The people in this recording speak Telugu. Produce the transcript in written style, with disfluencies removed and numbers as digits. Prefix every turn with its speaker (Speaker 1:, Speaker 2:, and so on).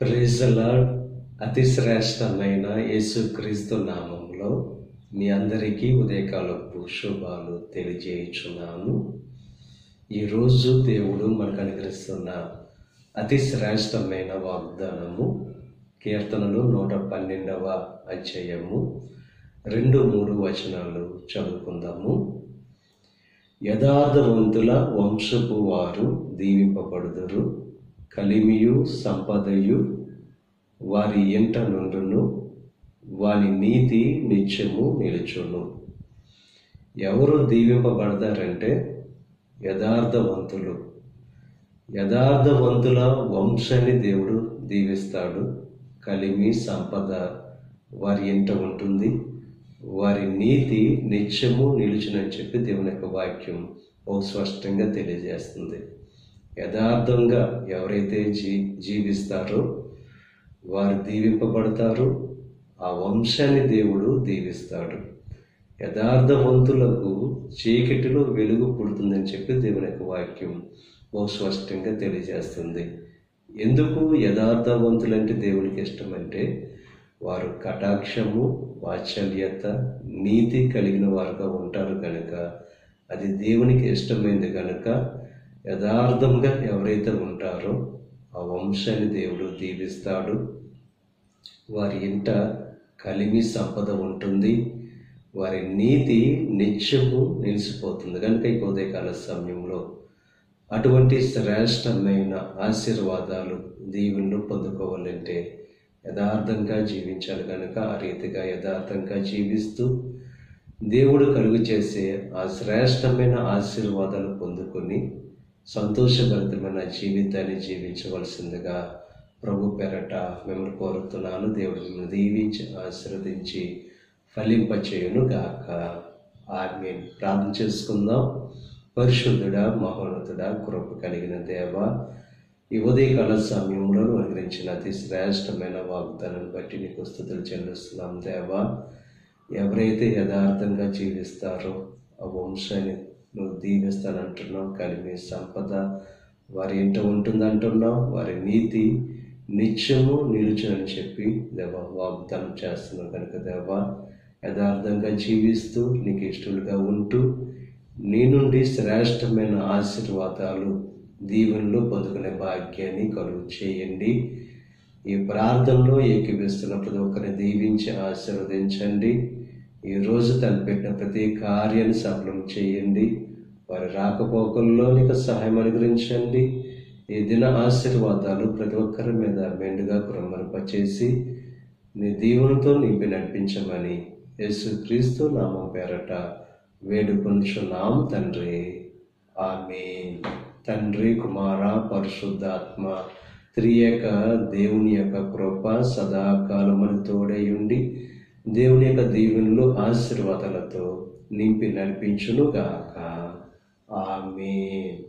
Speaker 1: Praise the lord. అతి శ్రేష్టమైన యేసుక్రీస్తు నామములో మీ అందరికీ ఉదయకాలపు శుభాలు తెలియజేయుచున్నాను. ఈరోజు దేవుడు మనకు అనుగ్రహిస్తున్న అతి శ్రేష్టమైన వాగ్దానము కీర్తనలు 112వ అధ్యాయము 2-3 వచనాలు చదువుకుందాము. యథార్థవంతుల వంశపు వారు దీవింపబడుదురు, కలిమియు సంపదయు వారి ఎంట నుండును, వారి నీతి నిత్యము నిలుచును. ఎవరు దీవింపబడతారంటే యథార్థవంతులు. యథార్థవంతుల వంశాన్ని దేవుడు దీవిస్తాడు. కలిమి సంపద వారి ఎంట ఉంటుంది, వారి నీతి నిత్యము నిలుచునని చెప్పి దేవుని యొక్క వాక్యం స్పష్టంగా తెలియజేస్తుంది. యథార్థంగా ఎవరైతే జీవిస్తారో వారు దీవింపబడతారు, ఆ వంశాన్ని దేవుడు దీవిస్తాడు. యథార్థవంతులకు చీకటిలో వెలుగు పుడుతుందని చెప్పి దేవుని యొక్క వాక్యం స్పష్టంగా తెలియజేస్తుంది. ఎందుకు యథార్థవంతులంటే దేవునికి ఇష్టమంటే వారు కటాక్షము, వాత్సల్యత, నీతి కలిగిన వారుగా ఉంటారు కనుక, అది దేవునికి ఇష్టమైంది కనుక యథార్థంగా ఎవరైతే ఉంటారో ఆ వంశాన్ని దేవుడు దీవిస్తాడు. వారి ఇంట కలిమి సంపద ఉంటుంది, వారి నీతి నిత్యము నిలిచిపోతుంది. కనుక ఈ ఉదయకాల సమయంలో అటువంటి శ్రేష్టమైన ఆశీర్వాదాలు దీవెనలు పొందుకోవాలంటే యథార్థంగా జీవించాలి. కనుక ఆ రీతిగా యథార్థంగా జీవిస్తూ దేవుడు కలుగు చేసే ఆ శ్రేష్టమైన ఆశీర్వాదాలు పొందుకొని సంతోషభరితమైన జీవితాన్ని జీవించవలసిందిగా ప్రభు పేరట మిమ్మల్ని కోరుతున్నాను. దేవుడు మిమ్మల్ని దీవించి ఆశీర్వదించి ఫలింపచేయును గాక. ఆమేన్. ప్రార్థన చేసుకుందాం. పరిశుద్ధుడా, మహోన్నతుడా, కృప కలిగిన దేవ, ఈ ఉదయకాల సమయంలో అనుగ్రహించిన అతి శ్రేష్టమైన వాగ్దానాన్ని బట్టి నీకు స్తుతులు చెల్లిస్తున్నాం దేవా. ఎవరైతే యథార్థంగా జీవిస్తారో ఆ వంశాన్ని నువ్వు దీవిస్తానంటున్నావు. కలిమి సంపద వారి ఇంట ఉంటుందంటున్నావు, వారి నీతి నిత్యము నిలుచునని చెప్పి దేవా వాగ్దానం చేస్తున్నావు. కనుక దేవా యథార్థంగా జీవిస్తూ నీకు ఇష్టలుగా ఉంటూ నీ నుండి శ్రేష్టమైన ఆశీర్వాదాలు దీవెనలు పొందుకునే భాగ్యాన్ని కలుగు చేయండి. ఈ ప్రార్థనలో ఏకీవిస్తున్న ప్రతి ఒక్కరిని దీవించి ఆశీర్వదించండి. ఈరోజు తలపెట్టిన ప్రతి కార్యాన్ని సఫలం చేయండి. వారి రాకపోకల్లో నీకు సహాయం అనుగ్రహించండి. ఈ దిన ఆశీర్వాదాలు ప్రతి ఒక్కరి మీద మెండుగా కుమ్మరింపచేసి నీ దీవెనతో నింపి నడిపించమని యేసుక్రీస్తు నామం పేరట వేడుకొనుచున్నాం తండ్రి. ఆమేన్. తండ్రి, కుమార, పరిశుద్ధాత్మ త్రియేక దేవుని యొక్క కృప సదాకాలమును తోడై ఉండి దేవుని యొక్క దీవెనలు ఆశీర్వాదాలతో నింపి నడిపించును గాక. ఆమేన్.